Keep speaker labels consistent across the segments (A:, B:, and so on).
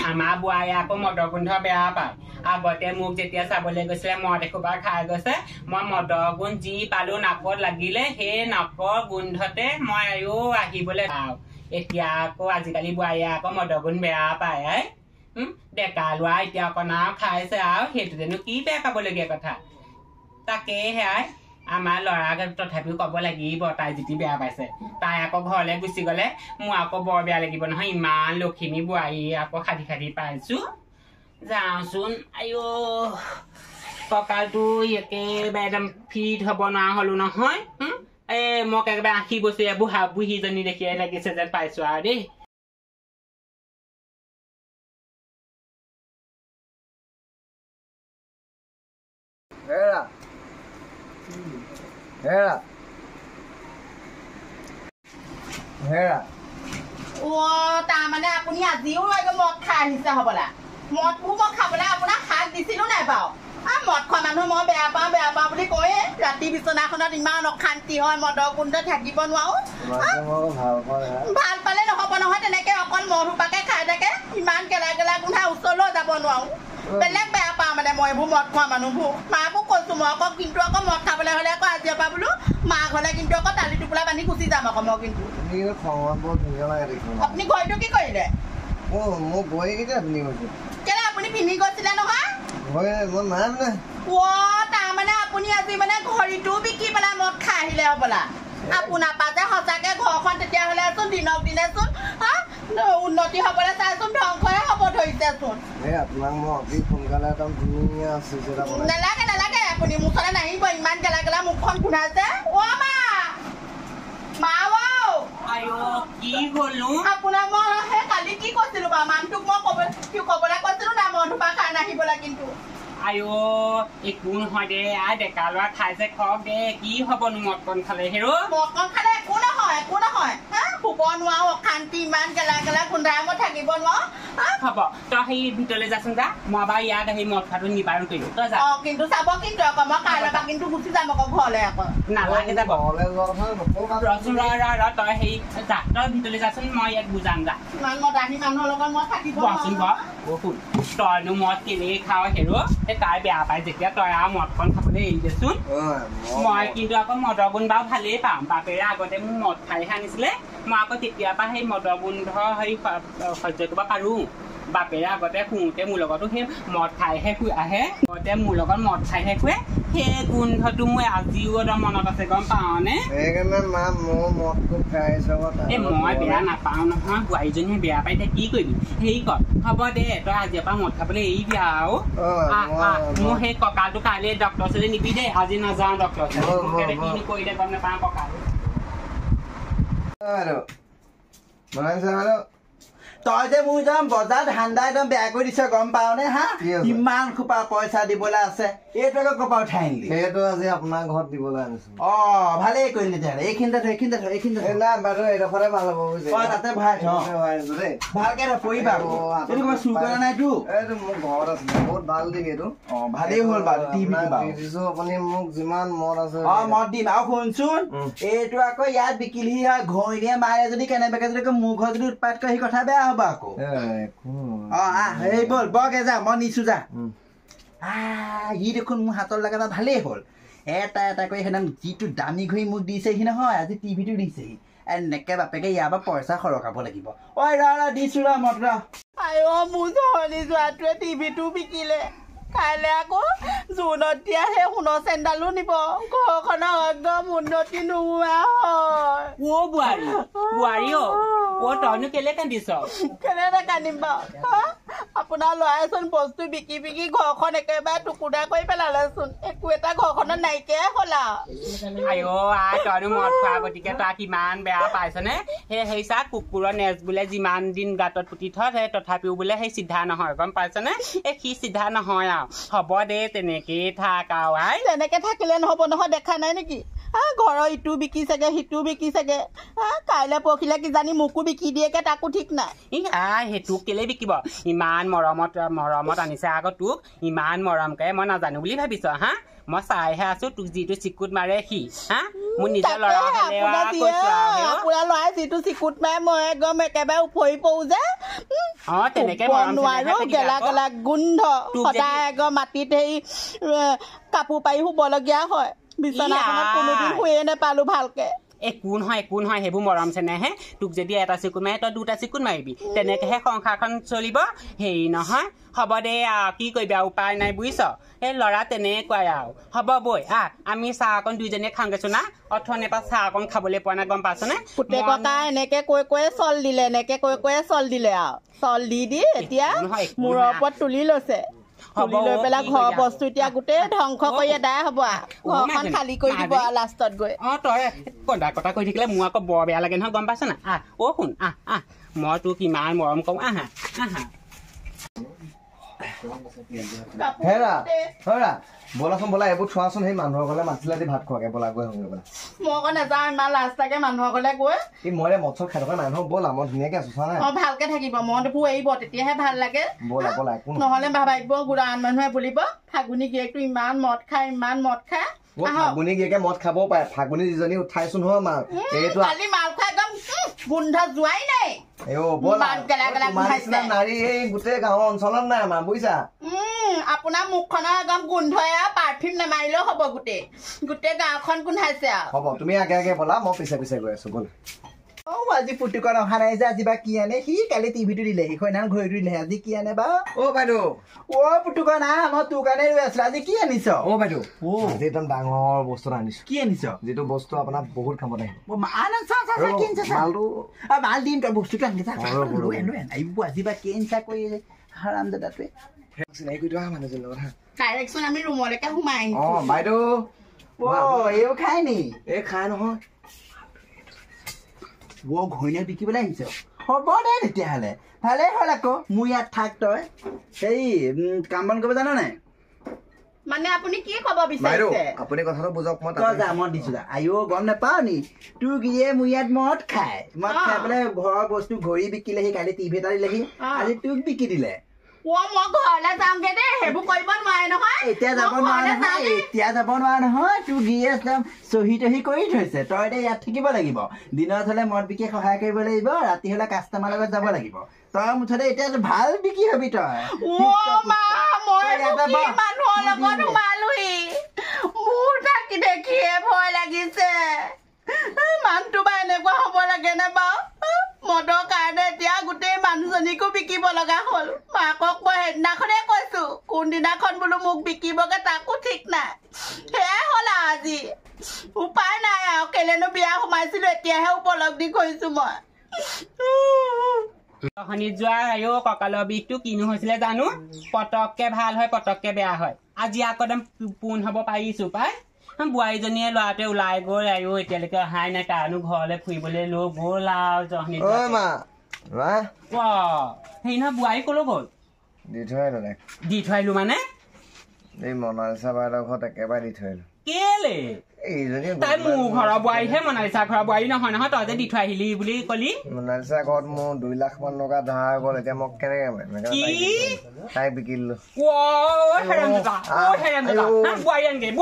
A: আমাৰ বুঢ়াই আকৌ মদৰ গোন্ধ বেয়া পায় আগতে মোক যেতিয়া চাবলৈ গৈছিলে মদ এসোপা খাই গৈছে মই মদৰ গোন্ধ যি পালো নাকত লাগিলে সেই নাকৰ গোন্ধতে মই আহিবলৈ পাওঁ এতিয়া আকৌ আজিকালি বুঢ়াই আকৌ মদৰ গোন্ধ বেয়া পায় ডেকা লোৱা এতিয়া অকণা খাইছে আৰু সেইটো জানো কি বেয়া পাবলগীয়া কথা তাকেহে আমাৰ ল'ৰাক তথাপিও ক'ব লাগিব তাই যিটি বেয়া পাইছে তাই আকৌ ঘৰলৈ গুচি গ'লে মোৰ আকৌ বৰ বেয়া লাগিব নহয় ইমান লখিমী বোৱাৰী আকৌ খাটি খাটি পাইছো যাওঁচোন কঁকালটো একেবাৰে একদম ফিট হ'ব নোৱাৰা হ'লো নহয় মোক একেবাৰে 80 বছৰীয়া বুঢ়া বুঢ়ীজনী দেখিয়ে লাগিছে যেন পাইছো আৰু দেই
B: Hera. Hera.
C: Oh, tamane apuni ajiu age mot khai hisa hobola. Mot bu mo khabala apuna khak disilu nai pao. A mot khwa manu mo beya pa buli koe. Rati bisona khonot iman okhanti hoy modor gundo thakibo nwao. Bhal pale nohobo nohoy teneke okol moru pake khai thake. Iman kela guntha usolo jabo nwao. বেলেগ বেয়া পা মানে মই এইবোৰ মদ খোৱা মানুহবোৰ মাকো কৈছো মই আকৌ কিন্তু আকৌ মদ খাবলৈ হ'লে আকৌ আজিৰ পৰা বোলো মাক হ'লে কিন্তু আকৌ তালি টোপোলা বান্ধি গুচি যাম আকৌ মই কিন্তু আপুনি ঘড়ীটো কি কৰিলে
B: মোক ঘড়ী কেতিয়া পিন্ধি গৈছে
C: কেলে আপুনি পিন্ধি গৈছিলে নহয় তাৰমানে আপুনি আজি মানে ঘড়ীটোও বিকি পেলাই মদ খাই আহিলে হ'বলা আপোনাৰ পাতে সঁচাকে ঘৰখন তেতিয়াহ'লে চোন দিনক দিনে চোন উন্নতি হ'বলৈ চাইচোন ধ্বংসহে হ'ব ধৰিছেচোন
B: আপোনাক মই অতি সোনকালে একদম ধুনীয়া আছে
C: নালাগে আপুনি মোৰ ওচৰলৈ নাহিব ইমান গেলা মুখখন শুনাইছে
A: কি হলো
C: আপোনাক মই সেই কালি কি কৈছিলো বাৰু মানুহটোক মই ক'বলৈ কৈছিলো না মধুপা খাই নাহিবলৈ কিন্তু
A: একো নহয় দে ডেকা ল'ৰা খাইছে খওক দে কি হ'বনো মদকণ খালে হেৰো
C: মদকণ খালে একো নহয় শুব নোৱাৰো অশান্তি ইমান গেলা গোন্ধাই মই থাকিব নোৱাৰো
A: হ'ব তই সেই ভিতৰলৈ যাচোন যা মই বাৰু ইয়াত সেই মদ খোৱাটো নিবাৰণ কৰিলো তই যা
C: কিন্তু চাব কিন্তু আকৌ মই কাইলৈ পৰা কিন্তু গুচি যাম আকৌ ঘৰলৈ আকৌ
A: নালাগে যাব তই সেই যা তই ভিতৰলৈ যাচোন মই ইয়াত বুজাম যা
C: ইমান মদাহী মানুহৰ লগত মই থাকিব
A: তইনো মদ কেনেকৈ খাৱ হেৰো তাই বেয়া পায় যেতিয়া তই আৰু মদকণ খাবলৈ এৰি দেচোন মই কিন্তু আকৌ মদৰ গোন্ধ বাৰু ভালেই পাম বাপেৰে আগতে মোক মদ খাইহে আনিছিলে মই আকৌ তেতিয়াৰ পৰা সেই মদৰ গোন্ধ হেৰি সহ্য কৰিব পাৰো বাপেৰে আগতে শুওঁতে মোৰ লগতো সেই মদ খাইহে আহে আগতে মোৰ লগত মদ খাইহে শুৱে সেই গোন্ধটো মোৰ আজিও একদম মনত আছে গম পাৱনে মই বেয়া নাপাওঁ নহয় বোৱাৰীজনীয়ে বেয়া পাই এতিয়া কি কৰিবি হেৰি কৰ হ'ব দে তই আজিৰ পৰা মদ খাবলৈ এৰিবি আৰু মোৰ সেই কঁকালটো কাইলৈ ডক্টৰ ওচৰলৈ নিবি দেই আজি নাযাওঁ ডক্টৰ ওচৰলৈ কি নকৰিলে গম নাপাওঁ কঁকাল
D: তই যে মোৰ একদম বজাৰ ধান্দা একদম বেয়া কৰি দিছ গম পাৱ নে হা ইমান খোপা পইচা দিবলৈ আছে এইটো আকৌ কপা উঠাই আনিলি
B: সেইটো আজি আপোনাৰ ঘৰত দিবলৈ আনিছো
D: ভালেই কৰিলি তেতিয়াহ'লে এইখিনিতে
B: এইডোখৰে ভাল হ'ব
D: তাতে ভৰাই থ ভালকে পৰিবা চুৰ কৰা নাইতো
B: এইটো মোৰ ঘৰত আছে বহুত ভাল দিম এইটো
D: ভালেই হ'ল বাৰু
B: দিছো আপুনি মোক যিমান মদ আছে
D: মদ দিম আৰু শুনচোন এইটো আকৌ ইয়াত বিকিলি ঘৈণীয়ে মাৰে যদি কেনেবাকে যদি মোৰ ঘৰত যদি উৎপাত কৰে সেই কথা বেয়া হ'ব আকৌ বল বগে যা মই নিছো যা ই দেখোন মোৰ হাতৰ লগাটা ভালেই হ'ল এটা কৰি সেইদিনা যিটো দামী ঘড়ী মোক দিছেহি নহয় আজি টিভিটো দিছেহি এনেকে বাপেকে ইয়াৰ পৰা পইচা সৰকাব লাগিব দিছো ৰ মত
C: মোৰ জহনি যোৱাটোৱে টিভিটো বিকিলে কাইলৈ আকৌ জোনত দিয়া সেই সোণৰ চেণ্ডালো নিব ঘৰখনৰ একদম উন্নতি নোহোৱা হয়
A: বোৱাৰী তইনো কেলে কান্দিছ
C: কেলে নাকান্দিম বাৰু আপোনাৰ ল'ৰাইচোন বস্তু বিকি ঘৰখন একেবাৰে টুকুৰা কৰি পেলালেচোন একো এটা ঘৰখনত নাইকিয়াই হ'ল
A: তইনো মদ খোৱা গতিকে তই কিমান বেয়া পাইছনে সেই চা কুকুৰৰ নেজ বোলে যিমান দিন গাঁতত পুতি থয় তথাপিও বোলে সেই চিধা নহয় গম পাইছনে সি চিধা নহয় আৰু হ'ব দে তেনেকেই থাক আৰু
C: তেনেকে থাকিলে নহ'ব নহয় দেখা নাই নেকি ঘৰৰ ইটো বিকি চাগে সিটো বিকি চাগে কাইলৈ পৰহিলে কিজানি মোকো বিকি দিয়েকে তাকো ঠিক নাই
A: সেইটো কেলে বিকিব ইমান মৰমত আনিছে আকৌ তোক ইমান মৰমকে মই নাজানো বুলি ভাবিছ মই চাইহে আছো তোক যিটো চিকুট মাৰে সি মোৰ নিজৰ ল'ৰা
C: আপোনাৰ ল'ৰাই যিটো চিকুট মাৰে মই একদম একেবাৰে উফৰি পৰো যে
A: তেনেকে
C: নোৱাৰো গেলা গেলা গোন্ধ সদায় আগৰ মাটিত সেই কাপোৰ পাৰি শুবলগীয়া হয় বিচনাখনত কোনোদিন শুয়ে নেপালো ভালকে
A: একো নহয় সেইবোৰ মৰম চেনেহে তোক যদি এটা চিকুণ মাৰে তই দুটা চিকুণ মাৰিবি তেনেকেহে সংসাৰখন চলিব হেৰি নহয় হ'ব দে কি কৰিবি আৰু উপায় নাই বুজিছ এই ল'ৰা তেনেকুৱাই আৰু হ'ব বৈ আমি চাহ অকণ দুইজনীয়ে খাওঁগেছো না অথনিৰ পৰা চাহ অকণ খাবলৈ পোৱা নাই গম পাইছনে
C: পুতেককা এনেকে কৈ চল দিলে আৰু চল দি এতিয়া মূৰৰ ওপৰত তুলি লৈছে তুলি লৈ পেলাই ঘৰৰ বস্তু এতিয়া গোটেই ধ্বংস কৰি এদাই হ'ব ঘৰখন খালী কৰি দিব লাষ্টত গৈ
A: তই কন্দা কটা কৰি থাকিলে মোৰ আকৌ বৰ বেয়া লাগে নহয় গম পাইছ না শুন মই তোক কিমান মৰম কওঁ
B: বলাচোন বলা এইবোৰ চোৱাচোন সেই মানুহৰ ঘৰলে মাতিলে ভাত খোৱাকে বলা গৈ হওঁগে বলা
C: মই আকৌ নাযাওঁ ইমান লাজ লাগে মানুহৰ ঘৰলে গৈ
B: মই মদ চদ খাই থকা নাই নহয় বলা মই ধুনীয়াকে আছো চোৱা নাই
C: ভালকে থাকিব মনবোৰ এৰিব তেতিয়াহে ভাল লাগে
B: বলা
C: নহলে ভাবিব বুঢ়া মানুহে বুলিব ফাগুনী গিৰিয়েকটো ইমান মদ খায়
B: ফাগুনী গিৰিয়েকে মদ খাবও পাৰে ফাগুনী যিজনী উঠাইছো নহয় মা এইটো
C: কালি মাল খাই একদম গোন্ধ যোৱাই নাই
B: নাৰী এই গোটেই গাঁৱৰ অঞ্চলত নাই আমাৰ বুজিছা
C: আপোনাৰ মুখখনৰ একদম গোন্ধই পাৰফিউম নামাৰিলেও হ'ব গোটেই গাঁওখন গোন্ধাইছে
B: হ'ব তুমি আগে আগে বলা মই পিছে পিছে গৈ আছো বল
D: আজি পুতুকন অহা নাই যে আজি বা কি আনে সি কালি টিভিটো দিলে সি সৈনাম ঘড়ীটো দিলে আজি কি আনে বা
B: বাইদেউ
D: পুতুকন মই তোৰ কাৰণে ৰৈ আছিলো আজি কি আনিছ
B: বাইদেউ আজি একদম ডাঙৰ বস্তু এটা আনিছো
D: কি আনিছ
B: যিটো বস্তু আপোনাৰ বহুত কামত
D: মাল দিম তই বস্তুটো আনি আজি বা কি আনিছা কৰি হাৰাম দাদাটোৱে
C: আমি ৰুমলৈকে সোমাই
B: বাইদেউ
D: এইও খাই নি
B: এই খাই নহয়
D: ঘৈণীয়েক বিকিবলৈ আহিছ হ'ব দে তেতিয়াহ'লে ভালেই হ'ল আকৌ মোৰ ইয়াত থাক তই সেই কাম বন কৰিব জান নাই
C: মানে আপুনি কি ক'ব বিচাৰিছে
B: আপুনি কথাটো বুজক মই
D: যা মই দিছো যা আইও গম নাপাও নি তোৰ গিৰিয়ে মোৰ ইয়াত মদ খাই পেলাই ঘৰৰ বস্তু ঘড়ী বিকিলেহি কালি টিভি এটা দিলেহি আজি তোক বিকি দিলে
C: মই ঘৰলৈ যাওঁগে দেই সেইবোৰ কৰিব নোৱাৰে নহয়
D: এতিয়া যাব নোৱাৰা নহয় তোৰ গিৰিয়ে একদম চহী তহি কৰি থৈছে তই এতিয়া ইয়াত থাকিব লাগিব দিনত হলে মদ বিকি সহায় কৰিব লাগিব ৰাতি হলে কাষ্টমাৰ লগত যাব লাগিব তই মুঠতে এতিয়া ভাল বিকি হবি তই
C: মোৰ থাকি দেখিয়ে ভয় লাগিছে মানুহটো বা এনেকুৱা হ'ব লাগে নে বাৰু মদৰ কাৰণে এতিয়া গোটেই মানুহজনীকো বিকিব লগা হ'ল মাকক মই সেইদিনাখনে কৈছো কোনদিনাখন বোলো মোক বিকিবগে তাকো ঠিক নাই সেয়াই হ'ল আজি উপায় নাই আৰু কেলেনো বিয়া সোমাইছিলো এতিয়াহে উপলব্ধি কৰিছো মই
A: যোৱা কঁকালৰ বিষটো কিনো হৈছিলে জানো পটককে ভাল হয় পটককে বেয়া হয় আজি আকৌ পোন হব পাৰিছো পাই বোৱাৰীজনীয়ে ল'ৰাটোৱে ওলাই গ'ল এতিয়ালৈকে অহাই নাই কাৰণো ঘৰলৈ ফুৰিবলৈ লৈ গ'ল আৰু হেৰি নহয় বোৱাৰী কলৈ গ'ল দি থৈ আহিলো মানে
B: এই মনালিছা বাইদেউৰ ঘৰত একেবাৰে দি থৈ আহিলো
A: কেলে তাই মোৰ ঘৰৰ বোৱাৰীহে মনালিছা ঘৰৰ বোৱাৰী নহয় তই যে দি থৈ আহিলি বুলি কলি
B: মনালিছা ঘৰত মোৰ 2 লাখ মান টকা ধাৰ গ'ল এতিয়া মোক কেনেকে তাই বিকি দিলো
A: বোৱাৰী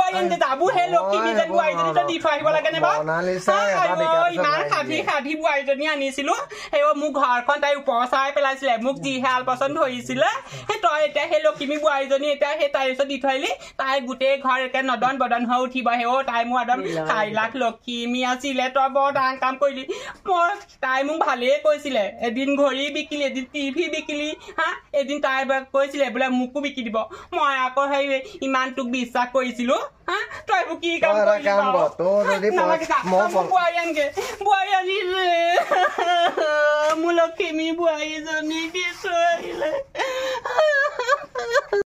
A: আনগে যাবো সেই লক্ষী যেন বোৱাৰীজনী তই দি থৈ আহিব লাগে নে বাৰু ইমান সাধি বোৱাৰীজনী আনিছিলো সেই মোৰ ঘৰখন তাই ওপৰ চাই পেলাইছিলে মোক যিহে আলপচন ধৰিছিলে সেই তই এতিয়া সেই লক্ষিমী বোৱাৰীজনী এতিয়া সেই তাইৰ ওচৰত দি থৈ আহিলি তাই গোটেই ঘৰ একে নদন বদন হৈ উঠিব তাই মোৰ একদম 4 লাখ লক্ষিমী আছিলে তই বৰ ডাঙৰ কাম কৰিলি তাই মোক ভালেই কৈছিলে এদিন ঘড়ী বিকিলি এদিন টিভি বিকিলি এদিন তাই কৈছিলে বোলে মোকো বিকি দিব মই আকৌ সেই ইমান তোক বিশ্বাস কৰিছিলো তই এইবোৰ কি কাম বোৱাৰী আনি মোৰ লক্ষিমী বোৱাৰীজনী দি থৈ আহিলে